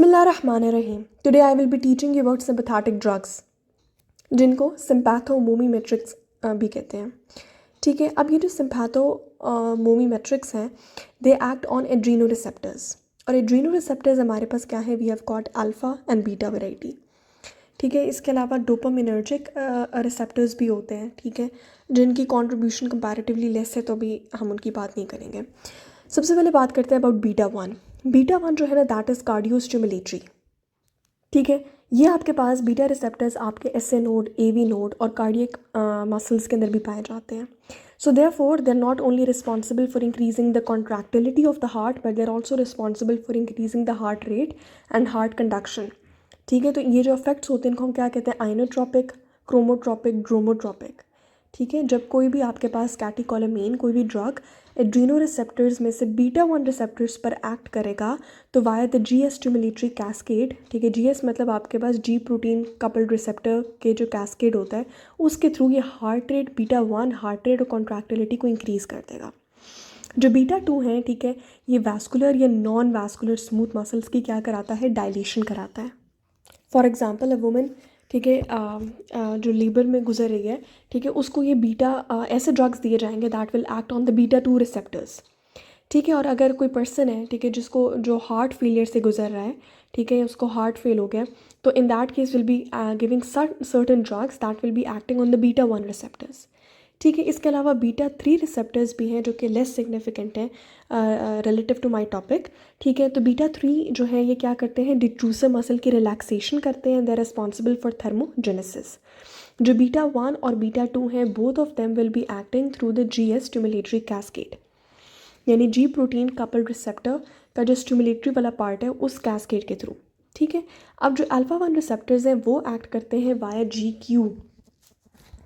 बिस्मिल्लाहिर्रहमानिर्रहीम। Today I will be teaching you about sympathetic drugs, जिनको सिम्पैथोमोमीमेट्रिक्स भी कहते हैं। ठीक है, अब ये जो सिम्पैथोमोमीमेट्रिक्स हैं, they act on adreno receptors. और एड्रीनो रिसेप्टर्स हमारे पास क्या है? We have got alpha and beta variety. ठीक है, इसके अलावा डोपामिनर्जिक रिसेप्टर्स भी होते हैं, ठीक है, जिनकी कॉन्ट्रीब्यूशन कंपैरेटिवली लेस है, तो भी हम उनकी बात नहीं करेंगे। सबसे पहले बात करते हैं about beta one. Beta one जो है ना, दैट इज़ कार्डियो स्टिमुलेटरी। ठीक है, ये आपके पास बीटा रिसेप्टर्स आपके S A node, A V node और कार्डियक मसल्स के अंदर भी पाए जाते हैं। So therefore they are not only responsible for increasing the contractility of the heart, but they are also responsible for increasing the heart rate and heart conduction. ठीक है, तो ये जो इफेक्ट्स होते हैं इनको हम क्या कहते हैं? आइनोट्रोपिक, क्रोमोट्रोपिक, ड्रोमोट्रोपिक। ठीक है, जब कोई भी आपके पास कैटेकोलामीन, कोई भी ड्रग एड्रीनो रिसेप्टर्स में से बीटा वन रिसेप्टर्स पर एक्ट करेगा, तो via the GS stimulatory cascade, ठीक है, जीएस मतलब आपके पास जी प्रोटीन कपल्ड रिसेप्टर के जो कैस्केड होता है, उसके थ्रू ये heart rate, beta one heart rate और कॉन्ट्रैक्टिलिटी को इंक्रीज़ कर देगा। जो बीटा टू है, ठीक है, ये वैस्कुलर या नॉन वैस्कुलर स्मूथ मसल्स की क्या कराता है? डायलेशन कराता है। फॉर एग्जाम्पल अ वुमेन, ठीक है, जो लेबर में गुजर रही है, ठीक है, उसको ये बीटा ऐसे ड्रग्स दिए जाएंगे that will act on the beta two receptors. ठीक है, और अगर कोई पर्सन है, ठीक है, जिसको जो हार्ट फेलियर से गुजर रहा है, ठीक है, उसको हार्ट फेल हो गया, तो in that case will be giving certain drugs that will be acting on the beta one receptors. ठीक है, इसके अलावा बीटा थ्री रिसेप्टर्स भी हैं जो कि लेस सिग्निफिकेंट हैं रिलेटिव टू माय टॉपिक। ठीक है, तो बीटा थ्री जो है ये क्या करते हैं? डिट्रूसर मसल की रिलैक्सेशन करते हैं, they are responsible for thermogenesis. जो बीटा वन और बीटा टू हैं, both of them will be acting through the GS stimulatory cascade, यानी जी प्रोटीन कपल्ड रिसेप्टर का जो स्टिमुलेटरी वाला पार्ट है उस कैस्केड के थ्रू। ठीक है, अब जो अल्फा वन रिसेप्टर्स हैं वो एक्ट करते हैं वाया जी क्यू।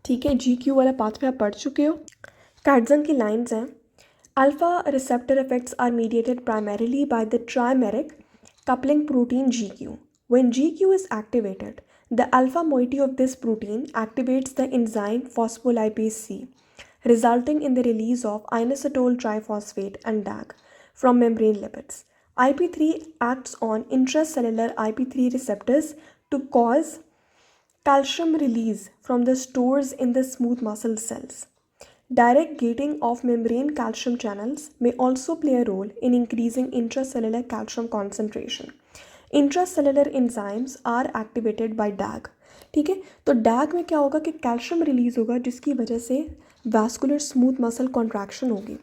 ठीक है, जी क्यू वाला पाथवे आप पढ़ चुके हो। कार्डजन की लाइंस हैं, alpha receptor effects are mediated primarily by the trimeric coupling protein GQ. When GQ is activated, the alpha moiety of this protein activates the enzyme phospholipase C, resulting in the release of inositol triphosphate and DAG from membrane lipids. IP3 acts on intracellular IP3 receptors to cause calcium release from the stores in the smooth muscle cells. Direct gating of membrane calcium channels may also play a role in increasing intracellular calcium concentration. Intracellular enzymes are activated by DAG. ठीक है, तो DAG में क्या होगा कि calcium release होगा, जिसकी वजह से वैस्कुलर स्मूथ मसल कॉन्ट्रैक्शन होगी।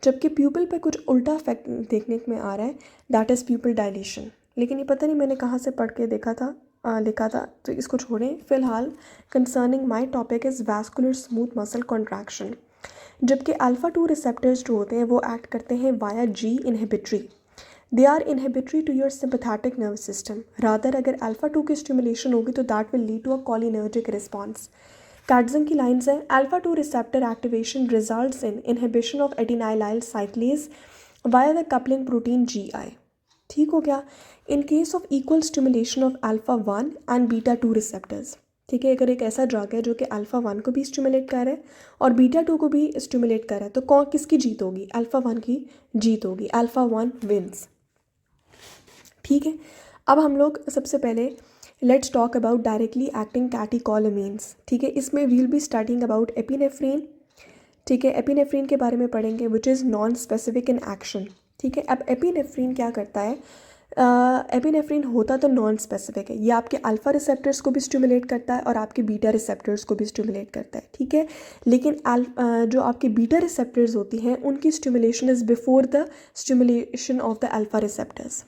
जबकि प्यूपल पे कुछ उल्टा इफेक्ट देखने में आ रहा है, दैट इज़ प्यूपल डायलेशन। लेकिन ये पता नहीं मैंने कहाँ से पढ़ के देखा था, लिखा था, तो इसको छोड़ें फिलहाल। Concerning my topic is vascular smooth muscle contraction. जबकि अल्फ़ा टू रिसेप्टर्स जो होते हैं वो एक्ट करते हैं via G inhibitory. They are inhibitory to your sympathetic nervous system. Rather अगर अल्फ़ा टू की स्टिमुलेशन होगी तो that will lead to a cholinergic response. Katzung की लाइन्स हैं, alpha two receptor activation results in inhibition of adenylyl cyclase via the coupling protein GI। ठीक हो गया। In case of equal stimulation of alpha one and beta two receptors, ठीक है, अगर एक ऐसा ड्रग है जो कि अल्फ़ा वन को भी स्टिमुलेट कर रहा है और बीटा टू को भी स्टिमुलेट कर रहा है, तो कौन किसकी जीत होगी? अल्फ़ा वन की जीत होगी, अल्फ़ा वन विंस। ठीक है, अब हम लोग सबसे पहले let's talk about directly acting catecholamines. ठीक है, इसमें we'll be starting about epinephrine. ठीक है, एपिनेफ्रीन के बारे में पढ़ेंगे which is non specific in action. ठीक है, अब एपिनेफ्रीन क्या करता है? एपिनेफ्रीन होता तो नॉन स्पेसिफिक है, ये आपके अल्फ़ा रिसेप्टर्स को भी स्टिमुलेट करता है और आपके बीटा रिसेप्टर्स को भी स्टिमुलेट करता है। ठीक है, लेकिन जो आपके बीटा रिसेप्टर्स होती हैं उनकी stimulation is before the stimulation of the alpha receptors.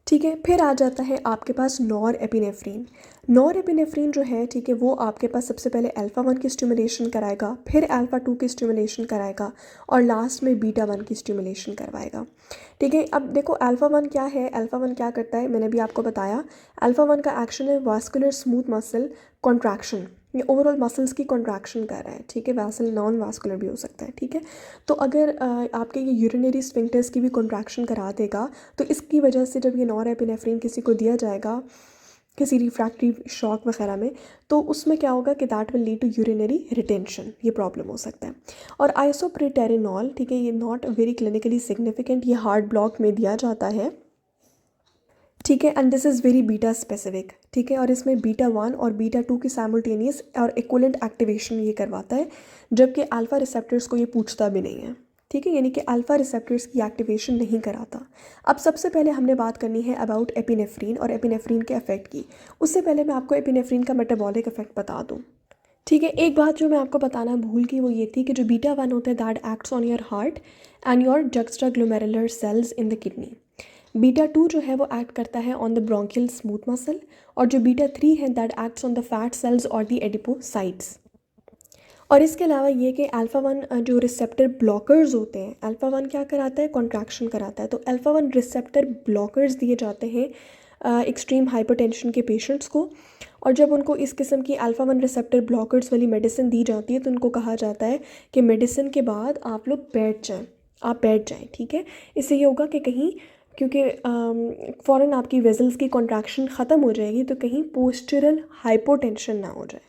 ठीक है, फिर आ जाता है आपके पास नॉर एपिनेफ्रीन। नॉर एपिनेफ्रीन जो है, ठीक है, वो आपके पास सबसे पहले अल्फ़ा वन की स्टिमुलेशन कराएगा, फिर अल्फ़ा टू की स्टिमुलेशन कराएगा और लास्ट में बीटा वन की स्टिमुलेशन करवाएगा। ठीक है, अब देखो अल्फ़ा वन क्या है, अल्फ़ा वन क्या करता है, मैंने भी आपको बताया। अल्फ़ा वन का एक्शन है वास्कुलर स्मूथ मसल कॉन्ट्रैक्शन, ये ओवरऑल मसल्स की कॉन्ट्रैक्शन कर रहा है। ठीक है, वैसल नॉन वास्कुलर भी हो सकता है। ठीक है, तो अगर आपके ये यूरिनरी स्फिंक्टर्स की भी कॉन्ट्रैक्शन करा देगा, तो इसकी वजह से जब ये नॉरएपिनेफ्रिन किसी को दिया जाएगा किसी रिफ्रैक्टरी शॉक वगैरह में, तो उसमें क्या होगा कि that will lead to urinary retention, ये प्रॉब्लम हो सकता है। और आइसोप्रोटेरेनॉल, ठीक है, ये नॉट वेरी क्लिनिकली सिग्निफिकेंट, ये हार्ट ब्लॉक में दिया जाता है। ठीक है, and this is very beta specific, ठीक है, और इसमें बीटा 1 और बीटा 2 की साइमल्टेनियस और इक्वलेंट एक्टिवेशन ये करवाता है, जबकि अल्फ़ा रिसेप्टर्स को ये पूछता भी नहीं है, ठीक है, यानी कि अल्फ़ा रिसेप्टर्स की एक्टिवेशन नहीं कराता। अब सबसे पहले हमने बात करनी है अबाउट एपिनेफ्रीन और एपिनेफ्रीन के इफेक्ट की। उससे पहले मैं आपको एपिनेफ्रीन का मेटाबॉलिक इफेक्ट बता दूँ, ठीक है। एक बात जो मैं आपको बताना भूल गई वो ये थी कि जो बीटा 1 होता है that acts on your heart and your juxtaglomerular cells in the kidney. Beta 2 जो है वो एक्ट करता है on the bronchial smooth muscle, और जो बीटा 3 है that acts on the fat cells और द एडिपोसाइट्स। और इसके अलावा ये कि अल्फ़ा 1 जो रिसेप्टर ब्लॉकर्स होते हैं, अल्फ़ा 1 क्या कराता है, कॉन्ट्रैक्शन कराता है, तो अल्फ़ा 1 रिसेप्टर ब्लॉकर्स दिए जाते हैं एक्सट्रीम हाइपरटेंशन के पेशेंट्स को। और जब उनको इस किस्म की अल्फ़ा 1 रिसेप्टर ब्लॉकर्स वाली मेडिसिन दी जाती है तो उनको कहा जाता है कि मेडिसिन के बाद आप लोग बैठ जाएं, ठीक है। इससे ये होगा कि कहीं, क्योंकि फ़ौरन आपकी वेजल्स की कॉन्ट्रैक्शन ख़त्म हो जाएगी तो कहीं पोस्चरल हाइपोटेंशन ना हो जाए।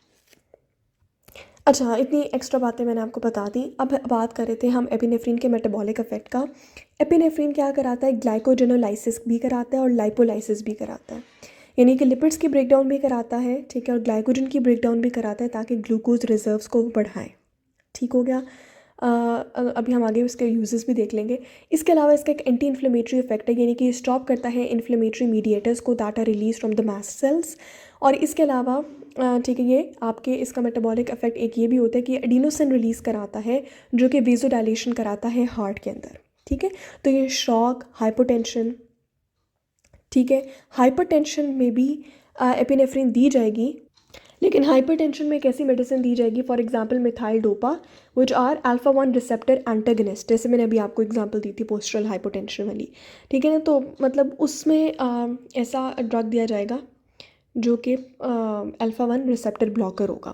अच्छा, इतनी एक्स्ट्रा बातें मैंने आपको बता दी। अब बात कर रहे थे हम एपिनेफ्रीन के मेटाबॉलिक इफेक्ट का। एपिनेफ्रीन क्या कराता है, ग्लाइकोजेनोलाइसिस भी कराता है और लाइपोलाइसिस भी कराता है, यानी कि लिपिड्स की ब्रेकडाउन भी कराता है, ठीक है, और ग्लाइकोजन की ब्रेकडाउन भी कराता है ताकि ग्लूकोज रिजर्व्स को बढ़ाएं। ठीक हो गया। अभी हम आगे उसके यूजेस भी देख लेंगे। इसके अलावा इसका एक एंटी इन्फ्लेमेटरी इफेक्ट है, यानी कि स्टॉप करता है इन्फ्लेमेटरी मीडिएटर्स को that are release from the mast cells. और इसके अलावा ठीक है, ये आपके इसका मेटाबॉलिक इफेक्ट एक ये भी होता है कि एडिनोसिन रिलीज़ कराता है जो कि वेजोडाइलेशन कराता है हार्ट के अंदर, ठीक है। तो ये शॉक, हाइपोटेंशन, ठीक है, हाइपरटेंशन में भी एपिनेफ्रीन दी जाएगी, लेकिन हाइपरटेंशन में एक ऐसी मेडिसिन दी जाएगी, for example methyldopa which are alpha 1 receptor antagonist, जैसे मैंने अभी आपको एग्जांपल दी थी पोस्टरल हाइपोटेंशन वाली, ठीक है ना। तो मतलब उसमें ऐसा ड्रग दिया जाएगा जो कि अल्फा 1 रिसेप्टर ब्लॉकर होगा,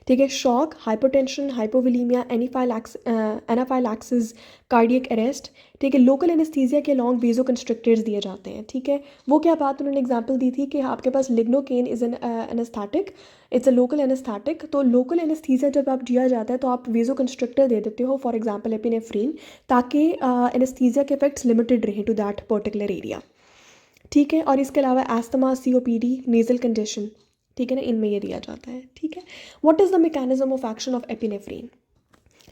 ठीक है। Shock, hypotension, hypovolaemia, anaphylaxis, cardiac arrest, ठीक है। लोकल एनेस्थीसिया के लॉन्ग वेजो कंस्ट्रिक्टर्स दिए जाते हैं, ठीक है। वो क्या बात उन्होंने एग्जांपल दी थी कि आपके पास lignocaine is an anaesthetic, it's a local anaesthetic. तो लोकल एनेस्थीसिया जब आप दिया जाता है तो आप वेजो कंस्ट्रिक्टर दे देते हो, फॉर एग्जांपल एपिनेफ्रीन, ताकि एनेस्थीसिया के इफेक्ट्स लिमिटेड रहे टू दैट पर्टिकुलर एरिया, ठीक है। और इसके अलावा एस्थमा, COPD, नेजल कंजेशन, ठीक है ना, इनमें ये दिया जाता है, ठीक है। What is the mechanism of action of epinephrine.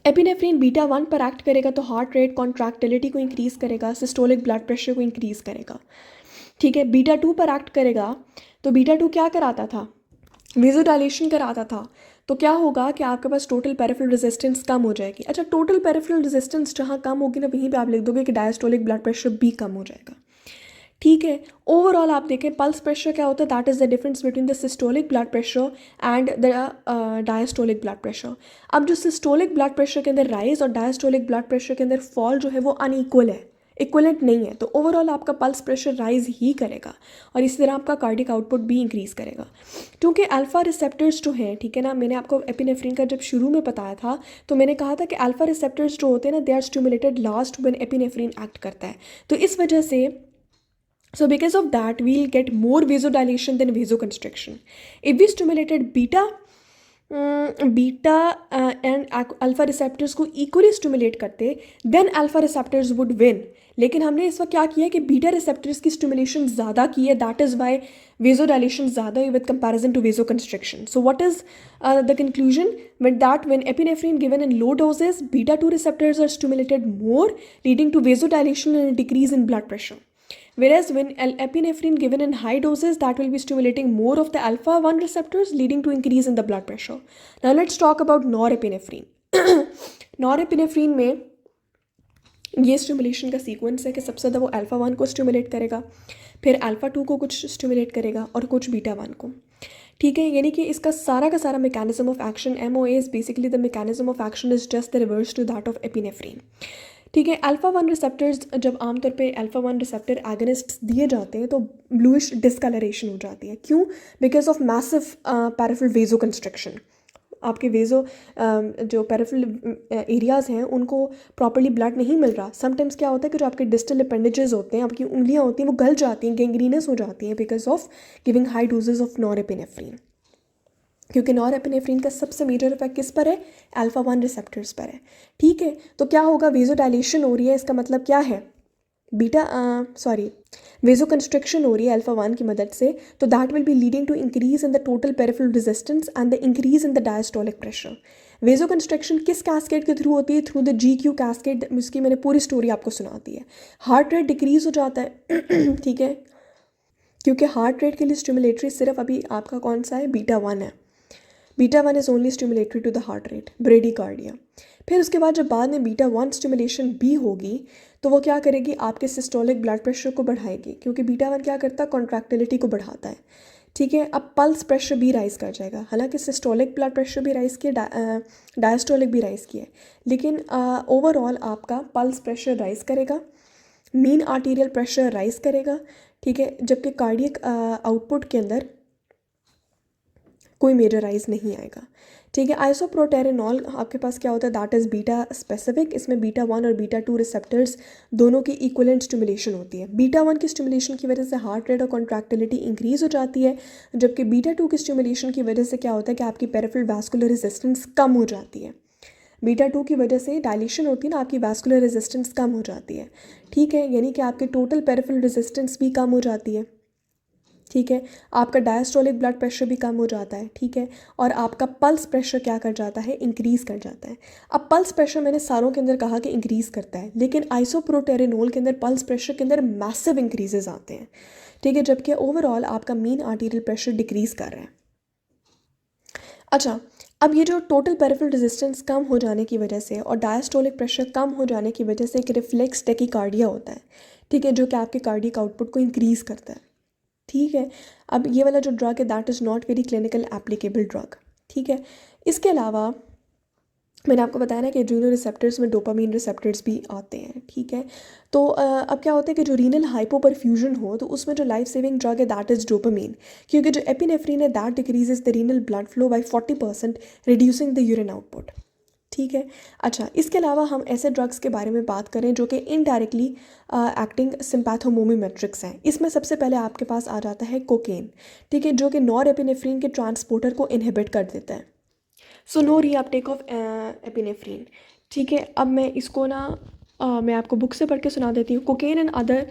Epinephrine beta 1 पर एक्ट करेगा तो हार्ट रेट, कॉन्ट्रैक्टिलिटी को इंक्रीज़ करेगा, सिस्टोलिक ब्लड प्रेशर को इंक्रीज़ करेगा, ठीक है। बीटा 2 पर एक्ट करेगा तो बीटा 2 क्या कराता था, वेजोडाइलेशन कराता था। तो क्या होगा कि आपके पास टोटल पेरिफेरल रेजिस्टेंस कम हो जाएगी। अच्छा, टोटल पेरिफेरल रेजिस्टेंस जहाँ कम होगी ना, वहीं पे आप लिख दोगे कि डायस्टोलिक ब्लड प्रेशर भी कम हो जाएगा, ठीक है। ओवरऑल आप देखें पल्स प्रेशर क्या होता है, that is the difference between the systolic blood pressure and the diastolic blood pressure. अब जो सिस्टोलिक ब्लड प्रेशर के अंदर राइज और डायस्टोलिक ब्लड प्रेशर के अंदर फॉल जो है वो अनइक्वल है, इक्वलेंट नहीं है, तो ओवरऑल आपका पल्स प्रेशर राइज ही करेगा और इसी तरह आपका कार्डिक आउटपुट भी इंक्रीज़ करेगा। क्योंकि अल्फ़ा रिसेप्टर्स जो हैं, ठीक है ना, मैंने आपको एपिनेफ्रीन का जब शुरू में बताया था तो मैंने कहा था कि अल्फ़ा रिसेप्टर्स जो होते हैं ना, they are stimulated last when epinephrine act करता है। तो इस वजह से because of that we'll get more vasodilation than vasoconstriction. If we stimulated beta and alpha receptors को equally stimulate करते then alpha receptors would win. लेकिन हमने इस वक्त क्या किया कि बीटा रिसेप्टर्स की स्टिमुलेशन ज़्यादा की है, दैट इज़ वाई वेजोडाइलेशन ज़्यादा है with comparison to vasoconstriction. So what is the conclusion with that when epinephrine given in low doses, beta 2 receptors are stimulated more, leading to vasodilation and a decrease in blood pressure. Whereas when epinephrine given in high doses, that will be stimulating more of the alpha 1 receptors, leading to increase in the blood pressure. Now let's talk about norepinephrine. Norepinephrine में ये stimulation का sequence है कि सबसे ज़्यादा वो alpha 1 को stimulate करेगा, फिर अल्फ़ा 2 को कुछ स्टिमुलेट करेगा और कुछ बीटा 1 को, ठीक है। यानी कि इसका सारा का सारा mechanism of action, MOA is basically the mechanism of action is just the reverse to that of epinephrine, ठीक है। अल्फ़ा 1 रिसेप्टर्स जब आमतौर पे अल्फ़ा 1 रिसेप्टर एगनिस्ट दिए जाते हैं तो ब्लूइश डिस्कलरेशन हो जाती है। क्यों? Because of massive peripheral vasoconstriction. आपके वेजो जो पेरिफेरल एरियाज़ हैं उनको प्रॉपर्ली ब्लड नहीं मिल रहा। समटाइम्स क्या होता है कि जो आपके डिस्टल अपेंडेजेस होते हैं, आपकी उंगलियां होती हैं, वो गल जाती हैं, गैंग्रीनस हो जाती हैं because of giving high doses of norepinephrine. क्योंकि नॉरएपिनेफ्रीन का सबसे मेजर इफेक्ट किस पर है? अल्फ़ा 1 रिसेप्टर्स पर है, ठीक है। तो क्या होगा? वेजोडाइलेशन हो रही है, इसका मतलब क्या है बीटा वेजो कंस्ट्रक्शन हो रही है अल्फा 1 की मदद से, तो that will be leading to increase in the total peripheral resistance and the increase in the diastolic pressure. Vasoconstriction किस कैस्केड के थ्रू होती है? Through the GQ cascade. इसकी मैंने पूरी स्टोरी आपको सुनाती है। हार्ट रेट डिक्रीज हो जाता है ठीक है, क्योंकि हार्ट रेट के लिए स्टिमुलेटरी सिर्फ अभी आपका कौन सा है? बीटा 1 है। Beta 1 is only stimulatory to the heart rate, bradycardia. फिर उसके बाद जब बाद में बीटा 1 स्टिमुलेशन भी होगी तो वो क्या करेगी? आपके सिस्टोलिक ब्लड प्रेशर को बढ़ाएगी, क्योंकि बीटा 1 क्या करता है? कॉन्ट्रैक्टिलिटी को बढ़ाता है। ठीक है, अब पल्स प्रेशर भी राइज़ कर जाएगा। हालांकि सिस्टोलिक ब्लड प्रेशर भी राइज़ किया, डायस्टोलिक भी राइज़ किया है, लेकिन ओवरऑल आपका पल्स प्रेशर राइज़ करेगा, मीन आर्टीरियल प्रेशर राइज़ करेगा। ठीक है, जबकि कार्डियक आउटपुट के अंदर कोई मेजर राइज नहीं आएगा। ठीक है, आइसोप्रोटेरेनॉल आपके पास क्या होता है? That is beta specific. इसमें बीटा 1 और बीटा 2 रिसेप्टर्स दोनों की इक्वलेंट स्टिमुलेशन होती है। बीटा 1 की स्टिमुलेशन की वजह से हार्ट रेट और कॉन्ट्रैक्टिलिटी इंक्रीज हो जाती है, जबकि बीटा 2 की स्टिमुलेशन की वजह से क्या होता है कि आपकी पेरिफेरल वैस्कुलर रेजिस्टेंस कम हो जाती है। बीटा 2 की वजह से डायलेशन होती है ना, आपकी वैस्कुलर रेजिस्टेंस कम हो जाती है। ठीक है, यानी कि आपके टोटल पेरिफेरल रेजिस्टेंस भी कम हो जाती है। ठीक है, आपका डायस्टोलिक ब्लड प्रेशर भी कम हो जाता है। ठीक है, और आपका पल्स प्रेशर क्या कर जाता है? इंक्रीज़ कर जाता है। अब पल्स प्रेशर मैंने सारों के अंदर कहा कि इंक्रीज़ करता है, लेकिन आइसोप्रोटेरेनोल के अंदर पल्स प्रेशर के अंदर मैसिव इंक्रीजेज आते हैं। ठीक है, जबकि ओवरऑल आपका मीन आर्टीरियल प्रेशर डिक्रीज़ कर रहा है। अच्छा, अब ये जो टोटल पेरिफेरल रेजिस्टेंस कम हो जाने की वजह से और डायस्टोलिक प्रेशर कम हो जाने की वजह से एक रिफ्लेक्स टेकिकार्डिया होता है। ठीक है, जो कि आपके कार्डियक आउटपुट को इंक्रीज़ करता है। ठीक है, अब ये वाला जो ड्रग है that is not very clinical applicable drug. ठीक है, इसके अलावा मैंने आपको बताया ना कि एड्रीनल रिसेप्टर्स में डोपामीन रिसेप्टर्स भी आते हैं। ठीक है, तो अब क्या होता है कि जो रीनल हाइपोपरफ्यूजन हो तो उसमें जो लाइफ सेविंग ड्रग है दैट इज़ डोपामीन, क्योंकि जो एपिनेफ्रीन है that decreases the renal blood flow bye 40%, reducing the urine output. ठीक है, अच्छा, इसके अलावा हम ऐसे ड्रग्स के बारे में बात करें जो कि इनडायरेक्टली एक्टिंग सिम्पैथोमोमीमेट्रिक्स हैं। इसमें सबसे पहले आपके पास आ जाता है कोकेन। ठीक है, जो कि नॉरएपिनेफ्रीन के ट्रांसपोर्टर को इनहिबिट कर देता है। So no reuptake of epinephrine. ठीक है, अब मैं इसको ना मैं आपको बुक से पढ़ के सुना देती हूँ। कोकेन एंड अदर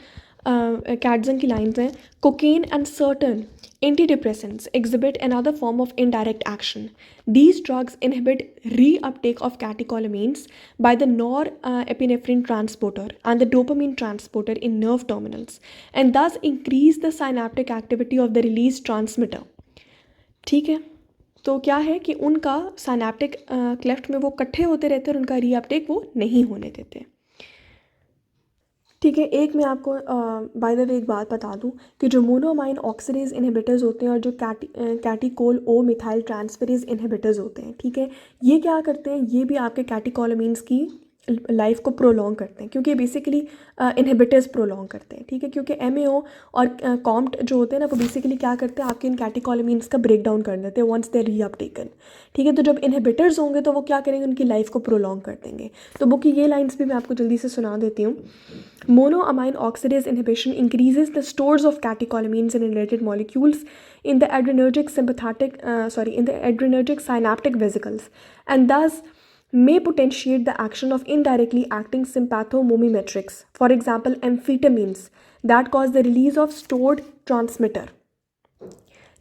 कैटजन की लाइन्स हैं, cocaine and certain antidepressants exhibit another form of indirect action. These drugs inhibit reuptake of catecholamines by the norepinephrine transporter and the dopamine transporter in nerve terminals, and thus increase the synaptic activity of the release transmitter. ठीक है, तो क्या है कि उनका synaptic cleft में वो इकट्ठे होते रहते हैं और उनका रीअपटेक वो नहीं होने देते। ठीक है, एक मैं आपको बाय द वे एक बात बता दूं कि जो मोनोअमाइन ऑक्सीडेज इनहिबिटर्स होते हैं और जो कैटिकोल ओ मिथाइल ट्रांसफेरेज इनहिबिटर्स होते हैं, ठीक है, ये क्या करते हैं? ये भी आपके कैटिकोलामीन्स की लाइफ को प्रोलॉन्ग करते हैं, क्योंकि बेसिकली इनहिबिटर्स प्रोलॉन्ग करते हैं। ठीक है, क्योंकि MAO और कॉम्ट जो होते हैं ना वो बेसिकली क्या करते हैं? आपके इन कैटिकोलामीन्स का ब्रेक डाउन कर देते हैं वंस दे रीअपटेकन। ठीक है, तो जब इनहिबिटर्स होंगे तो वो क्या करेंगे? उनकी लाइफ को प्रोलॉन्ग कर देंगे। तो बुक की ये लाइन्स भी मैं आपको जल्दी से सुना देती हूँ। Monoamine oxidase inhibition increases the stores of catecholamines and related molecules in the adrenergic synaptic vesicles, and thus may potentiate the action of indirectly acting sympathomomimetrics, for example amphetamines, that cause the release of stored transmitter.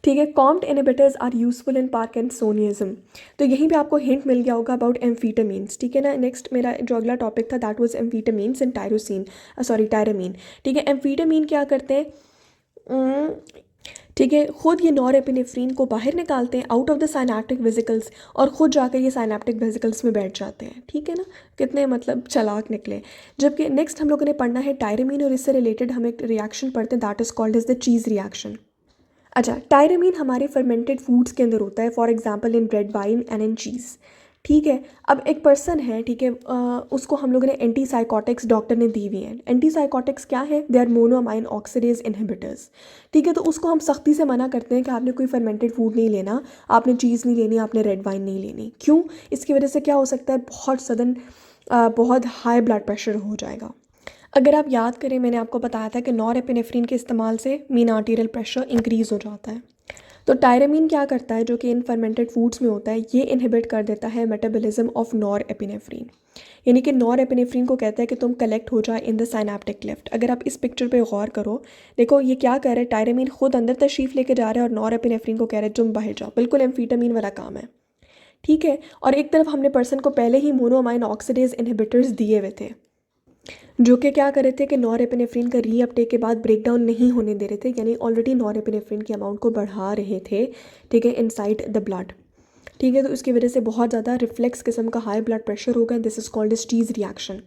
ठीक है, COMT inhibitors are useful in parkinsonism. तो यहीं पे आपको hint मिल गया होगा about एम्फीटामीन्स। ठीक है ना, नेक्स्ट मेरा जो अगला टॉपिक था दैट वाज एम्फीटामीन्स एंड टायरामीन। ठीक है, एम्फीटामीन क्या करते हैं? ठीक है, खुद ये नॉरएपिनेफ्रीन को बाहर निकालते हैं out of the synaptic vesicles और ख़ुद जाकर ये साइनेप्टिक वेसिकल्स में बैठ जाते हैं। ठीक है ना, कितने मतलब चालाक निकले। जबकि नेक्स्ट हम लोगों ने पढ़ना है टायरामीन, और इससे रिलेटेड हम एक रिएक्शन पढ़ते हैं that is called as the cheese reaction. अच्छा, टायरामीन हमारे फर्मेंटेड फूड्स के अंदर होता है, for example in bread, wine and in cheese. ठीक है, अब एक पर्सन है, ठीक है, उसको हम लोगों ने एंटीसाइकोटिक्स डॉक्टर ने दी हुई हैं। एंटीसाइकोटिक्स क्या है? They are monoamine oxidase inhibitors. ठीक है, तो उसको हम सख्ती से मना करते हैं कि आपने कोई फर्मेंटेड फूड नहीं लेना, आपने चीज़ नहीं लेनी, आपने रेड वाइन नहीं लेनी। क्यों? इसकी वजह से क्या हो सकता है? बहुत सडन बहुत हाई ब्लड प्रेशर हो जाएगा। अगर आप याद करें, मैंने आपको बताया था कि नॉरएपिनेफ्रीन के इस्तेमाल से मीन आर्टीरियल प्रेशर इंक्रीज़ हो जाता है। तो टायरामीन क्या करता है, जो कि इन फर्मेंटेड फूड्स में होता है, ये इनहिबिट कर देता है मेटाबॉलिज्म ऑफ नॉर एपिनेफ्रीन। यानी कि नॉर एपिनेफ्रीन को कहता है कि तुम कलेक्ट हो जाए इन द साइनेप्टिक क्लेफ्ट। अगर आप इस पिक्चर पे गौर करो, देखो ये क्या कर रहा है, टायरामीन खुद अंदर तशरीफ़ लेके जा रहा है और नॉर एपिनेफ्रीन को कह रहा है तुम बाहर जाओ। बिल्कुल एम्फीटामीन वाला काम है, ठीक है। और एक तरफ हमने पर्सन को पहले ही मोनोअमाइन ऑक्सीडेज इनहिबिटर्स दिए हुए थे, जो कि क्या कर रहे थे कि नॉरएपिनेफ्रिन का रीअपटेक के बाद ब्रेकडाउन नहीं होने दे रहे थे, यानी ऑलरेडी नॉरएपिनेफ्रिन के अमाउंट को बढ़ा रहे थे, ठीक है, इनसाइड द ब्लड, ठीक है। तो इसकी वजह से बहुत ज़्यादा रिफ्लेक्स किस्म का हाई ब्लड प्रेशर होगा। दिस इज़ कॉल्ड स्टीज रिएक्शन।